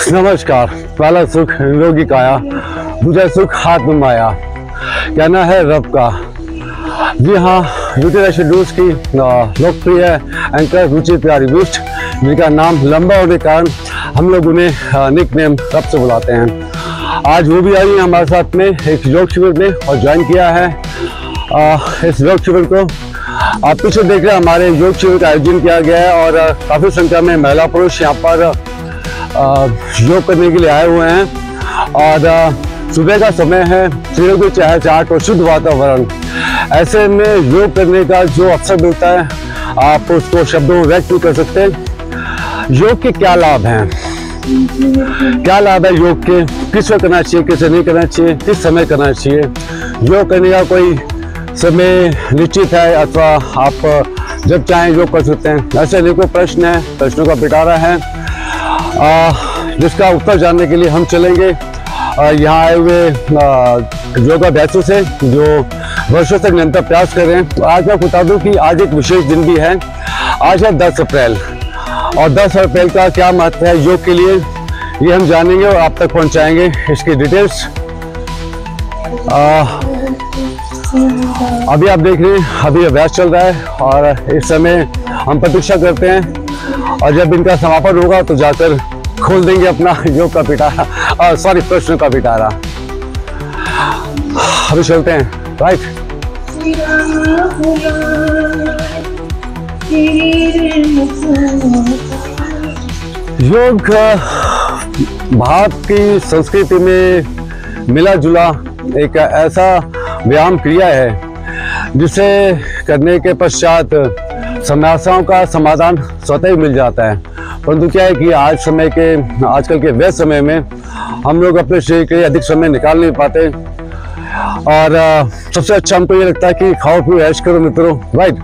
नमस्कार। पहला सुख निरोगी काया, दूसरा सुख आत्म माया, कहना है रब का। जी हाँ, यूटी शेड्यूल्स की लोकप्रिय एंकर रुचि प्यारी बिष्ट, जिनका नाम लंबा होने के कारण हम लोग उन्हें निक नेम रब से बुलाते हैं। आज वो भी आई है हमारे साथ में एक योग शिविर में और ज्वाइन किया है। इस योग शिविर को आप पीछे देख रहे हैं, हमारे योग शिविर का आयोजन किया गया है और काफ़ी संख्या में महिला पुरुष यहाँ पर योग करने के लिए आए हुए हैं। और सुबह का समय है, सूर्य की चहचहाट और शुद्ध वातावरण, ऐसे में योग करने का जो अवसर मिलता है आप उसको शब्दों में व्यक्त नहीं कर सकते। योग के क्या लाभ हैं, क्या लाभ है योग के, किस वक्त करना चाहिए, किसे नहीं करना चाहिए, किस समय करना चाहिए। योग करने का कोई समय निश्चित है अथवा आप जब चाहें योग कर सकते हैं, ऐसे अनेकों प्रश्न है, प्रश्नों का पिटारा है जिसका उत्तर जानने के लिए हम चलेंगे यहाँ आए हुए योगाभ्यासों से जो वर्षों तक निरंतर प्रयास कर रहे हैं। तो आज मैं बता दूं कि आज एक विशेष दिन भी है। आज है 10 अप्रैल और 10 अप्रैल का क्या महत्व है योग के लिए, ये हम जानेंगे और आप तक पहुंचाएंगे इसकी डिटेल्स। अभी आप देख रहे हैं, अभी अभ्यास चल रहा है और इस समय हम प्रतीक्षा करते हैं और जब इनका समापन होगा तो जाकर खोल देंगे अपना योग का पिटारा, सॉरी प्रश्न का पिटारा। अभी चलते हैं, राइट। योग भारत की संस्कृति में मिला जुला एक ऐसा व्यायाम क्रिया है जिसे करने के पश्चात समस्याओं का समाधान स्वतः ही मिल जाता है। परंतु क्या है कि आजकल के व्यस्त समय में हम लोग अपने शरीर के लिए अधिक समय निकाल नहीं पाते और सबसे अच्छा हमको ये लगता है कि खाओ पियो ऐश करो मित्रों, राइट।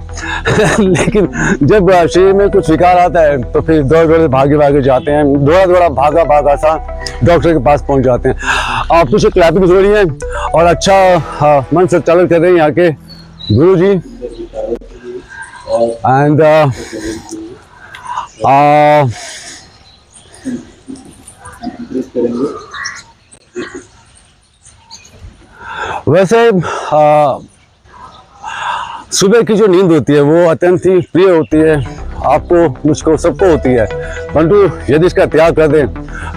लेकिन जब शरीर में कुछ विकार आता है तो फिर दौड़ भागे जाते हैं, दौड़ा भागा सा डॉक्टर के पास पहुंच जाते हैं। आप कुछ क्लैपिंग जरूरी है और अच्छा मन संचालन कर रहे हैं यहाँ के गुरु जी। एंड वैसे सुबह की जो नींद होती है वो अत्यंत ही प्रिय होती है, आपको मुझको सबको होती है। परंतु यदि इसका त्याग कर दें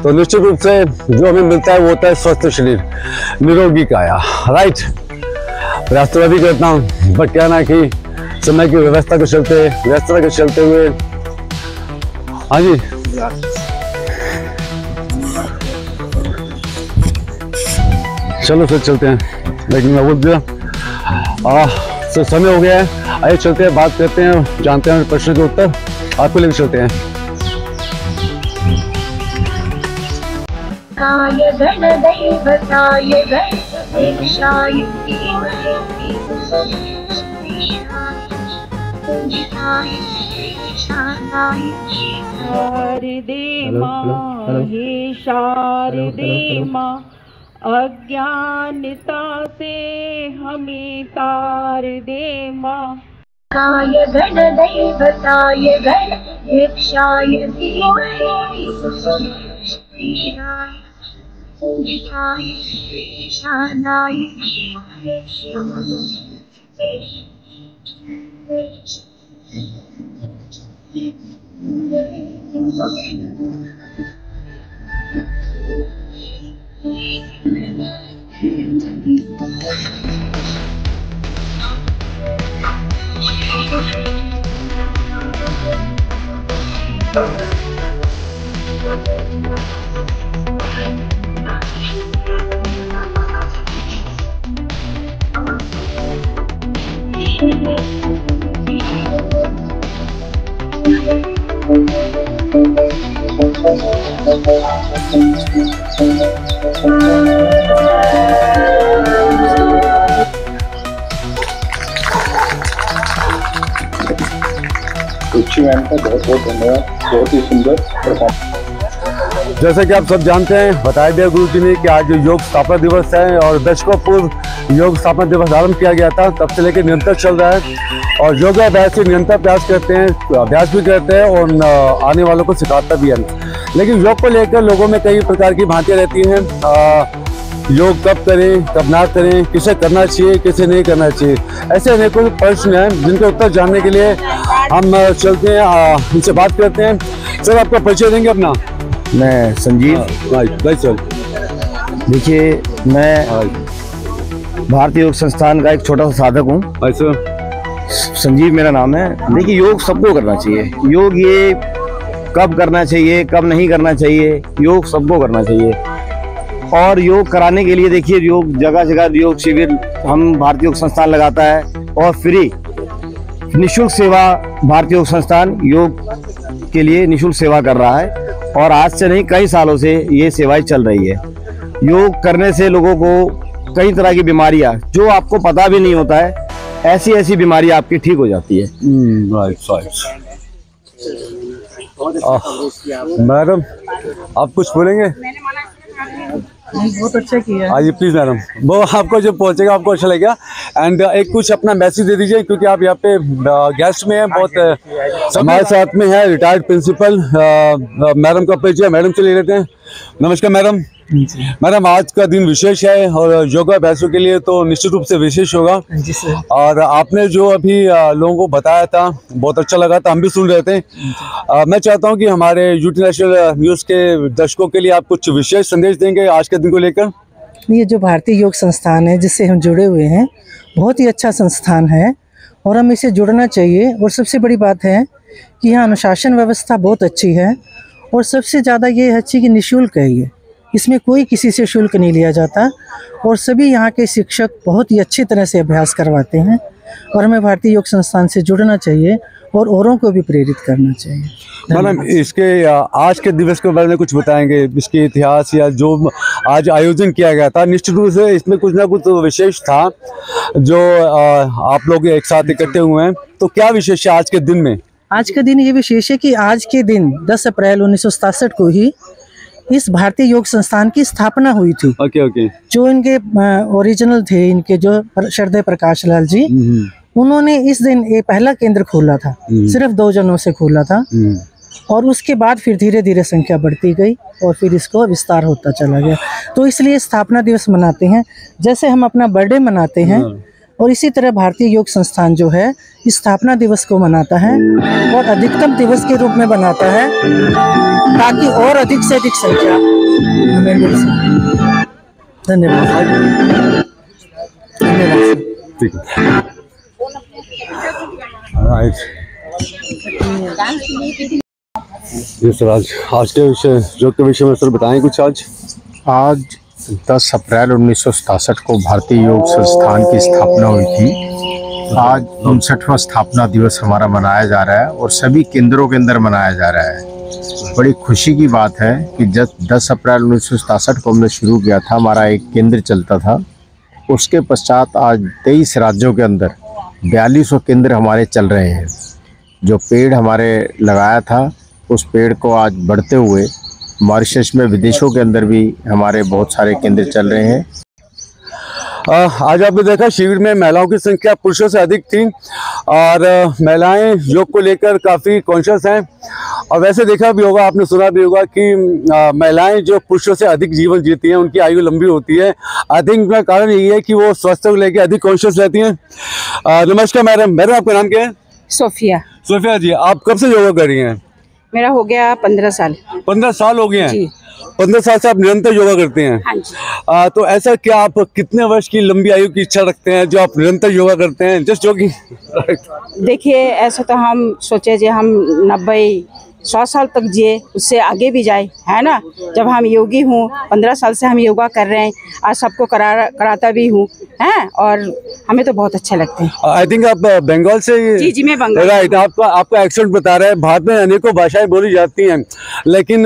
तो निश्चित रूप से जो हमें मिलता है वो होता है स्वस्थ शरीर, निरोगी काया, राइट। प्रयास तो अभी करता हूँ, बट क्या ना कि समय की व्यस्तता के चलते हुए, हाँ जी, चलो फिर चलते हैं। लेकिन मैं बोल दिया तो समय हो गया है, आइए चलते हैं, बात करते हैं, जानते हैं प्रश्न के उत्तर, आपको लेकर चलते हैं। शारदे माँ, हे शारदे माँ, अज्ञानता से हमें तार दे माँ। काय गण दैवताय गण भिक्षाय धीमहि शानाय मैम का बहुत बहुत धन्यवाद, बहुत ही सुंदर परफॉर्मेंस। जैसे कि आप सब जानते हैं, बताया गया गुरु जी ने कि आज योग स्थापना दिवस है और दशकों पूर्व योग स्थापना दिवस आरंभ किया गया था, तब से लेकर निरंतर चल रहा है और योगाभ्यास से निरंतर प्रयास करते हैं, अभ्यास भी करते हैं और आने वालों को सिखाता भी है। लेकिन योग को लेकर लोगों में कई प्रकार की भ्रांतियां रहती हैं। योग कब करें, कब ना करें, किसे करना चाहिए, किसे नहीं करना चाहिए, ऐसे अनेकों प्रश्न हैं जिनके उत्तर जानने के लिए हम चलते हैं, इनसे बात करते हैं। सर, आपका परिचय देंगे अपना? मैं संजीव। भाई सर, देखिए, मैं भारतीय योग संस्थान का एक छोटा सा साधक हूँ। भाई सर, संजीव मेरा नाम है। देखिए, योग सबको करना चाहिए। योग ये कब करना चाहिए, कब नहीं करना चाहिए, योग सबको करना चाहिए। और योग कराने के लिए देखिए, योग जगह जगह योग शिविर हम भारतीय योग संस्थान लगाता है और फ्री निःशुल्क सेवा भारतीय योग संस्थान योग के लिए निःशुल्क सेवा कर रहा है। और आज से नहीं, कई सालों से ये सेवाएं चल रही है। योग करने से लोगों को कई तरह की बीमारियां जो आपको पता भी नहीं होता है, ऐसी ऐसी बीमारियां आपकी ठीक हो जाती है। मैडम, आप कुछ बोलेंगे? बहुत अच्छा किया। हाँ जी, प्लीज मैडम, वो आपको जो पहुंचेगा आपको अच्छा लगेगा। एंड एक कुछ अपना मैसेज दे दीजिए, क्योंकि आप यहाँ पे गेस्ट में हैं। बहुत हमारे साथ में है रिटायर्ड प्रिंसिपल मैडम का परिचय मैडम से ले लेते हैं। नमस्कार मैडम। मैडम, आज का दिन विशेष है और योगा अभ्यासों के लिए तो निश्चित रूप से विशेष होगा। जी सर। और आपने जो अभी लोगों को बताया था बहुत अच्छा लगा था, हम भी सुन रहे थे। मैं चाहता हूं कि हमारे यूटी नेशनल न्यूज़ के दर्शकों के लिए आप कुछ विशेष संदेश देंगे आज के दिन को लेकर। ये जो भारतीय योग संस्थान है जिससे हम जुड़े हुए हैं, बहुत ही अच्छा संस्थान है और हम इसे जुड़ना चाहिए। और सबसे बड़ी बात है कि यहाँ अनुशासन व्यवस्था बहुत अच्छी है और सबसे ज़्यादा ये अच्छी कि निःशुल्क है। ये इसमें कोई किसी से शुल्क नहीं लिया जाता और सभी यहाँ के शिक्षक बहुत ही अच्छी तरह से अभ्यास करवाते हैं। और हमें भारतीय योग संस्थान से जुड़ना चाहिए और औरों को भी प्रेरित करना चाहिए। मैडम, इसके आज के दिवस के बारे में कुछ बताएंगे, इसके इतिहास या जो आज आयोजन किया गया था? निश्चित रूप से इसमें कुछ ना कुछ विशेष था जो आप लोग एक साथ इकट्ठे हुए हैं, तो क्या विशेष है आज के दिन में? आज का दिन ये विशेष है कि आज के दिन 10 अप्रैल 1967 को ही इस भारतीय योग संस्थान की स्थापना हुई थी। ओके। जो इनके ओरिजिनल थे, इनके जो श्रद्धेय प्रकाश लाल जी, उन्होंने इस दिन ये पहला केंद्र खोला था। सिर्फ 2 जनों से खोला था और उसके बाद फिर धीरे धीरे संख्या बढ़ती गई और फिर इसको विस्तार होता चला गया। तो इसलिए स्थापना दिवस मनाते हैं, जैसे हम अपना बर्थडे मनाते हैं। और इसी तरह भारतीय योग संस्थान जो है इस स्थापना दिवस को मनाता है और अधिकतम दिवस के रूप में बनाता है, ताकि और अधिक से अधिक संख्या हमें मिल सके। धन्यवाद। ठीक है। जी सर, आज के विषय योग के विषय में सर बताएं कुछ। आज 10 अप्रैल 1967 को भारतीय योग संस्थान की स्थापना हुई थी। आज 59वां स्थापना दिवस हमारा मनाया जा रहा है और सभी केंद्रों के अंदर मनाया जा रहा है। बड़ी खुशी की बात है कि जब 10 अप्रैल 1967 को हमने शुरू किया था, हमारा एक केंद्र चलता था, उसके पश्चात आज 23 राज्यों के अंदर 4200 केंद्र हमारे चल रहे हैं। जो पेड़ हमारे लगाया था उस पेड़ को आज बढ़ते हुए मॉरिशस में, विदेशों के अंदर भी हमारे बहुत सारे केंद्र चल रहे हैं। आज आपने देखा शिविर में महिलाओं की संख्या पुरुषों से अधिक थी और महिलाएं योग को लेकर काफ़ी कॉन्शियस हैं। और वैसे देखा भी होगा, आपने सुना भी होगा कि महिलाएं जो पुरुषों से अधिक जीवन जीती हैं, उनकी आयु लंबी होती है। आई थिंक का कारण यही है कि वो स्वास्थ्य को लेकर अधिक कॉन्शियस रहती हैं। नमस्कार मैडम। आपका नाम क्या है? सोफिया। सोफिया जी, आप कब से योगा कर रही हैं? मेरा हो गया 15 साल। 15 साल हो गए हैं? जी। 15 साल से आप निरंतर योगा करते हैं? हाँ जी। तो ऐसा क्या आप कितने वर्ष की लंबी आयु की इच्छा रखते हैं जो आप निरंतर योगा करते हैं? Just jogging. देखिए, ऐसा तो हम सोचे जो हम 90-100 साल तक जिए, उससे आगे भी जाए, है ना। जब हम योगी हूँ, 15 साल से हम योगा कर रहे हैं, आज सबको कराता भी हूँ, हैं, और हमें तो बहुत अच्छा लगता है। आई थिंक आप बंगाल से? जी, मैं बंगाल। राइट। आपका एक्सेंट बता रहा है। भारत में अनेकों भाषाएं बोली जाती हैं, लेकिन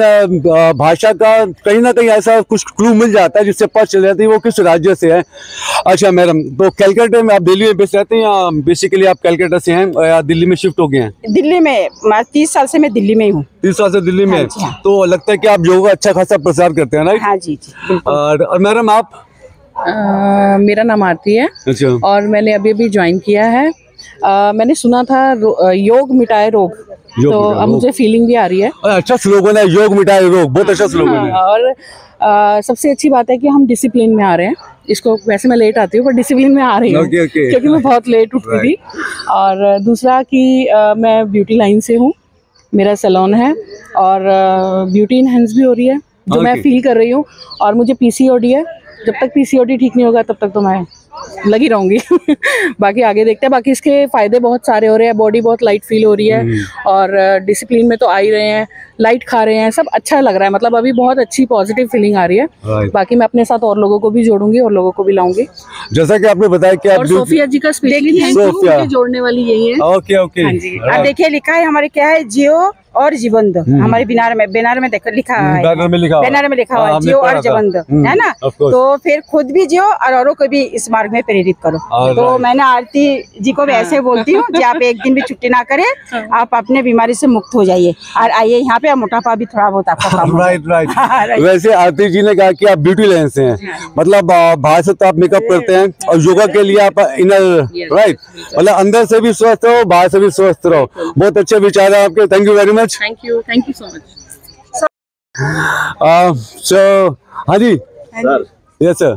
भाषा का कहीं ना कहीं ऐसा कुछ क्लू मिल जाता है जिससे पता चल जाती है वो किस राज्य से है। अच्छा मैडम, तो कैलकाटा में आप दिल्ली में बेस रहते हैं या बेसिकली आप कैलकाटा से हैं या दिल्ली में शिफ्ट हो गए हैं? दिल्ली में 30 साल से मैं दिल्ली में हूँ। 30 साल से दिल्ली में? हाँ। तो लगता है कि आप योगा अच्छा खासा प्रसार करते हैं, राइट? हाँ जी। और मैडम आप? मेरा नाम आरती है। अच्छा। और मैंने अभी ज्वाइन किया है। मैंने सुना था योग मिटाए रोग, तो अब मुझे फीलिंग भी आ रही है। अच्छा स्लोगन है, योग मिटाए रोग, बहुत अच्छा स्लोगन है। और सबसे अच्छी बात है कि हम डिसिप्लिन में आ रहे हैं। इसको वैसे मैं लेट आती हूँ पर डिसिप्लिन में आ रही हूँ क्योंकि मैं बहुत लेट उठती थी। और दूसरा कि मैं ब्यूटी लाइन से हूँ, मेरा सैलून है और ब्यूटी इनहेंस भी हो रही है जो मैं फील कर रही हूँ। और मुझे पीसीओडी है, जब तक पीसीओडी ठीक नहीं होगा तब तक तो मैं लगी रहूंगी। बाकी आगे देखते हैं। बाकी इसके फायदे बहुत सारे हो रहे हैं, बॉडी बहुत लाइट फील हो रही है और डिसिप्लिन में तो आ ही रहे हैं, लाइट खा रहे हैं, सब अच्छा लग रहा है। मतलब अभी बहुत अच्छी पॉजिटिव फीलिंग आ रही है। बाकी मैं अपने साथ और लोगों को भी जोड़ूंगी और लोगों को भी लाऊंगी। जैसा कि आपने बताया कि और सोफिया जी का स्पेशली थैंक यू, मुझे जोड़ने वाली यही है। ओके ओके हाँ जी। अब देखिए लिखा है हमारे क्या है, जियो और जीवंत। हमारे बैनर में देखो लिखा है, बैनर में लिखा हुआ है जियो और जीवंत, है ना। तो फिर खुद भी जियो और औरों को भी इस मार्ग में प्रेरित करो। तो मैंने आरती जी को भी ऐसे बोलती हूँ कि आप एक दिन भी छुट्टी ना करें, आप अपने बीमारी से मुक्त हो जाइए और आइए यहाँ पे। मोटापा भी थोड़ा बहुत आपका कम हो। राइट। वैसे आरती जी ने कहा कि आप ब्यूटी लाइन से हैं, मतलब बाहर से तो आप मेकअप करते हैं और योगा के लिए आप इनर, राइट, मतलब अंदर से भी स्वस्थ रहो, बाहर से भी स्वस्थ रहो। बहुत अच्छे विचार है आपके। Thank you very much. Thank you so much. So हाँ जी सर। Yes sir.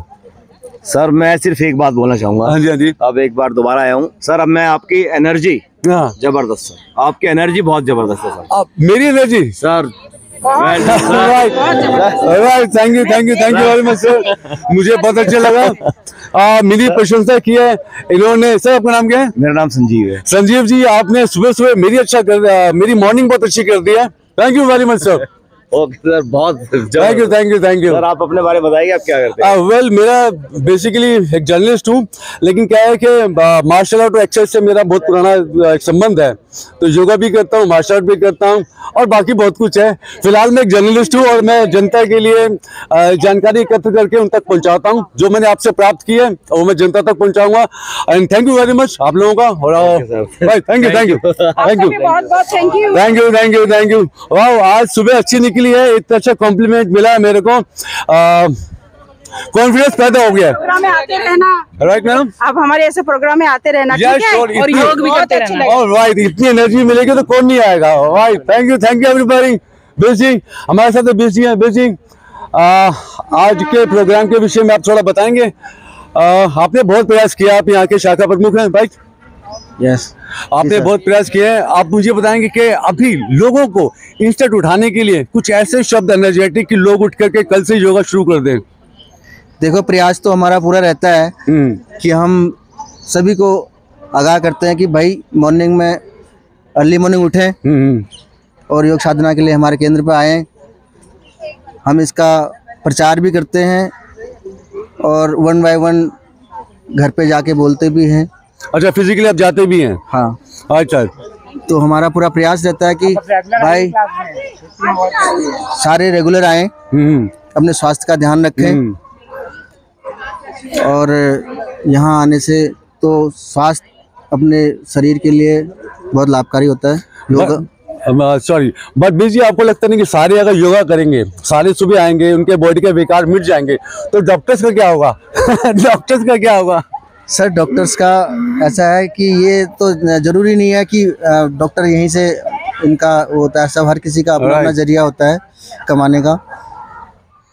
सर मैं सिर्फ एक बात बोलना चाहूंगा। हाँ जी हाँ जी। अब एक बार दोबारा आया हूँ सर। अब मैं आपकी एनर्जी हाँ जबरदस्त सर, आपकी एनर्जी बहुत जबरदस्त है सर। मेरी energy sir right, thank you very much sir. मुझे बहुत अच्छा लगा। मेरी प्रशंसा की है इन्होंने। सर आपका नाम क्या है? मेरा नाम संजीव है। संजीव जी, आपने सुबह सुबह मेरी मॉर्निंग बहुत अच्छी कर दी है। Thank you very much sir. Okay sir, बहुत थैंक यू सर। आप अपने बारे में बताइए, आप क्या करते हैं? वेल मेरा बेसिकली एक जर्नलिस्ट हूँ, लेकिन क्या है कि मार्शल आर्ट और एक्सरसाइज से मेरा बहुत पुराना एक संबंध है। तो योगा भी करता हूँ, मार्शल आर्ट भी करता हूँ और बाकी बहुत कुछ है। फिलहाल मैं एक जर्नलिस्ट हूँ और मैं जनता के लिए जानकारी एकत्र करके उन तक पहुँचाता हूँ। जो मैंने आपसे प्राप्त की है वो मैं जनता तक पहुँचाऊंगा। And thank you very much आप लोगों का। और थैंक यू। वाह, आज सुबह अच्छी निकली है, इतना अच्छा कॉम्प्लीमेंट मिला है मेरे को, कॉन्फिडेंस पैदा हो गया। प्रोग्राम में आते रहना, राइट मैडम। आप हमारे ऐसे प्रोग्राम में आते रहना, ठीक है? और योग भी करते रहना। राइट, इतनी एनर्जी मिलेगी तो कौन नहीं आएगा। Right, thank you everybody. बेस जी हमारे साथ बेस जी हैं। बेस जी, आज के प्रोग्राम के विषय में आप थोड़ा बताएंगे। आपने बहुत प्रयास किया, आप यहाँ के शाखा प्रमुख हैं राइट? यस, आपने बहुत प्रयास किए हैं। आप मुझे बताएंगे कि अभी लोगों को इंस्टेंट उठाने के लिए कुछ ऐसे शब्द एनर्जेटिक कि लोग उठ करके कल से योगा शुरू कर दें। देखो, प्रयास तो हमारा पूरा रहता है कि हम सभी को आगाह करते हैं कि भाई मॉर्निंग में अर्ली मॉर्निंग उठें और योग साधना के लिए हमारे केंद्र पर आएँ। हम इसका प्रचार भी करते हैं और 1 बाय 1 घर पे जाके बोलते भी हैं। अच्छा, फिजिकली आप जाते भी हैं? हाँ। अच्छा, तो हमारा पूरा प्रयास रहता है कि भाई सारे रेगुलर आएँ, अपने स्वास्थ्य का ध्यान रखें। और यहाँ आने से तो स्वास्थ्य अपने शरीर के लिए बहुत लाभकारी होता है योगा। सॉरी बट बीस जी, आपको लगता नहीं कि सारे अगर योगा करेंगे, सारे सुबह आएंगे, उनके बॉडी के विकार मिट जाएंगे, तो डॉक्टर्स का क्या होगा? डॉक्टर्स का क्या होगा? सर, डॉक्टर्स का ऐसा है कि ये तो जरूरी नहीं है कि डॉक्टर यहीं से इनका होता है। सब हर किसी का अपना अपना जरिया होता है कमाने का।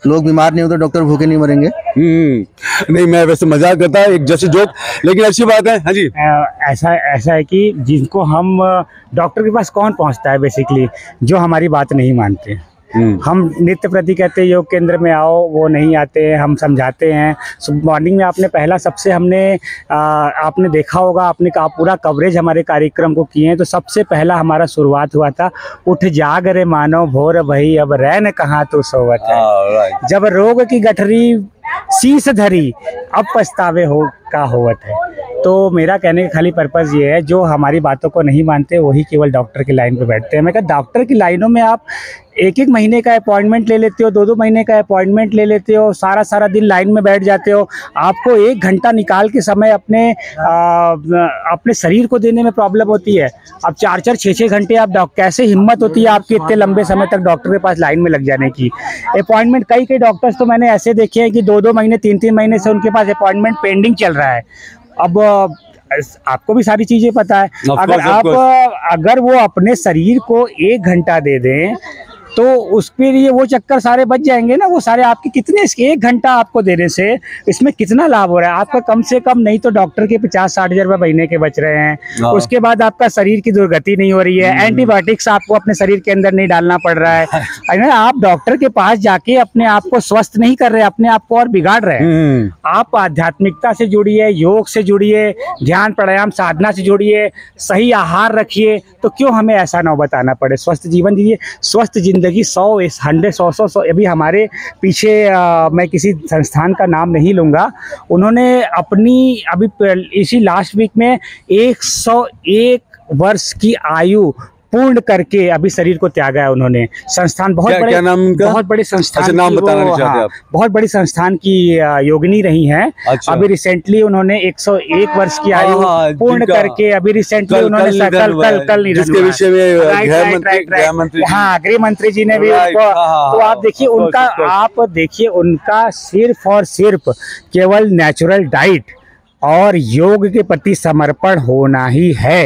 लोग बीमार नहीं हो तो डॉक्टर भूखे नहीं मरेंगे। नहीं, मैं वैसे मजाक करता है, एक जैसे जोक, लेकिन अच्छी बात है। हाँ जी, ऐसा है कि जिनको हम डॉक्टर के पास कौन पहुंचता है बेसिकली, जो हमारी बात नहीं मानते। हम नित्य प्रति कहते हैं योग केंद्र में आओ, वो नहीं आते हैं। हम समझाते हैं। मॉर्निंग में आपने पहला सबसे आपने देखा होगा, आपने पूरा कवरेज हमारे कार्यक्रम को किए हैं। तो सबसे पहला हमारा शुरुआत हुआ था, उठ जाग रे मानव भोर भई अब रैन कहाँ तो सोवत है। जब रोग की गठरी शीश धरी अब पछतावे का होवत है। तो मेरा कहने का खाली पर्पज़ ये है, जो हमारी बातों को नहीं मानते वही केवल डॉक्टर की लाइन पे बैठते हैं। मैं कहा, डॉक्टर की लाइनों में आप 1-1 महीने का अपॉइंटमेंट ले लेते हो, 2-2 महीने का अपॉइंटमेंट ले लेते हो, सारा दिन लाइन में बैठ जाते हो। आपको 1 घंटा निकाल के समय अपने शरीर को देने में प्रॉब्लम होती है। अब 4-4, 6-6 घंटे आप कैसे हिम्मत होती है आपकी इतने लंबे समय तक डॉक्टर के पास लाइन में लग जाने की? अपॉइंटमेंट कई डॉक्टर्स तो मैंने ऐसे देखे हैं कि 2-2 महीने 3-3 महीने से उनके पास अपॉइंटमेंट पेंडिंग चल रहा है। अब आपको भी सारी चीजें पता है। अगर वो अपने शरीर को 1 घंटा दे दें तो उसके लिए वो चक्कर सारे बच जाएंगे ना। वो सारे आपके कितने 1 घंटा आपको देने से इसमें कितना लाभ हो रहा है आपका? कम से कम नहीं तो डॉक्टर के 50-60 हजार रुपये महीने के बच रहे हैं। उसके बाद आपका शरीर की दुर्गति नहीं हो रही है, एंटीबायोटिक्स आपको अपने शरीर के अंदर नहीं डालना पड़ रहा है। आप डॉक्टर के पास जाके अपने आप को स्वस्थ नहीं कर रहे, अपने आप को और बिगाड़ रहे हैं। आप आध्यात्मिकता से जुड़िए, योग से जुड़िए, ध्यान प्राणायाम साधना से जुड़िए, सही आहार रखिए, तो क्यों हमें ऐसा ना बताना पड़े। स्वस्थ जीवन जीजिए, स्वस्थ जिंदगी 100 अभी हमारे पीछे मैं किसी संस्थान का नाम नहीं लूँगा, उन्होंने अपनी अभी इसी लास्ट वीक में 101 वर्ष की आयु पूर्ण करके अभी शरीर को त्यागा है उन्होंने। संस्थान बहुत बड़े संस्थान, नाम बताना नहीं चाहते आप? बहुत बड़ी संस्थान की योगिनी रही हैं। अच्छा। अभी रिसेंटली उन्होंने 101 वर्ष की आयु पूर्ण करके अभी रिसेंटली उन्होंने कल जिसके विषय में गृह मंत्री जी ने भी उनको, तो आप देखिए उनका सिर्फ और सिर्फ केवल नेचुरल डाइट और योग के प्रति समर्पण होना ही है।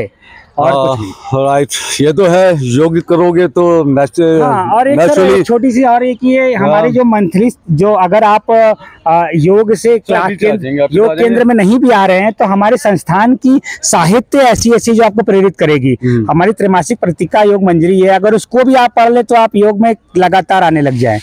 राइट, ये तो है, योग करोगे तो और एक छोटी सी और एक ये हमारी जो मंथली, जो अगर आप योग से योग केंद्र में नहीं भी आ रहे हैं तो हमारे संस्थान की साहित्य ऐसी जो आपको प्रेरित करेगी। हमारी त्रैमासिक पत्रिका योग मंजरी है, अगर उसको भी आप पढ़ ले तो आप योग में लगातार आने लग जाए,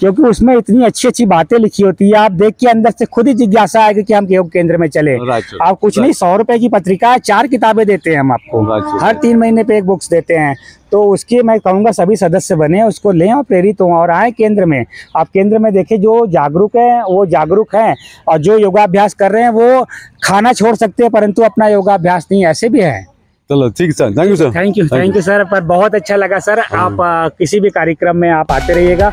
क्योंकि उसमें इतनी अच्छी बातें लिखी होती है। आप देख के अंदर से खुद ही जिज्ञासा आएगी कि हम योग केंद्र में चले। आप कुछ नहीं, 100 रुपए की पत्रिका है, 4 किताबें देते हैं हम आपको, हर 3 महीने पे 1 बुक्स देते हैं। तो उसकी मैं कहूँगा सभी सदस्य बने, उसको लें और प्रेरित हों और आए केंद्र में। आप केंद्र में देखें, जो जागरूक है वो जागरूक हैं, और जो योगाभ्यास कर रहे हैं वो खाना छोड़ सकते हैं परंतु अपना योगाभ्यास नहीं, ऐसे भी है। चलो ठीक sir, thank you sir. Thank you sir, पर बहुत अच्छा लगा सर। आप किसी भी कार्यक्रम में आप आते रहिएगा।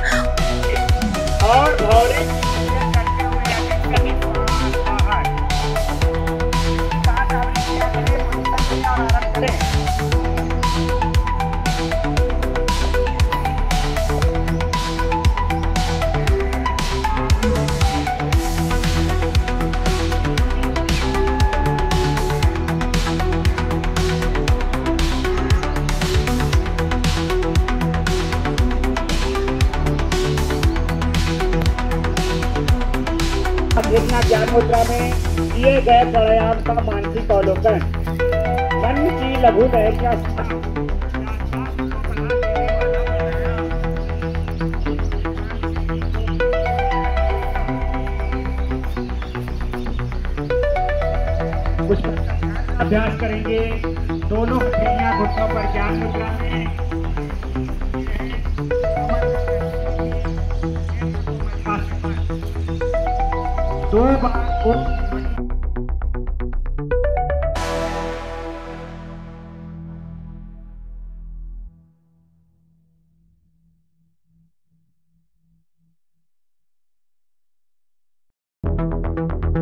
देखना ज्ञान मुद्रा में किए गए प्राणायाम का मानसिक अवलोकन, मन की लघु लय का कुछ अभ्यास करेंगे। दोनों हथेलियां घुटनों पर ज्ञान मुद्रा में,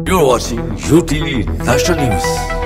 You're watching UTV National News.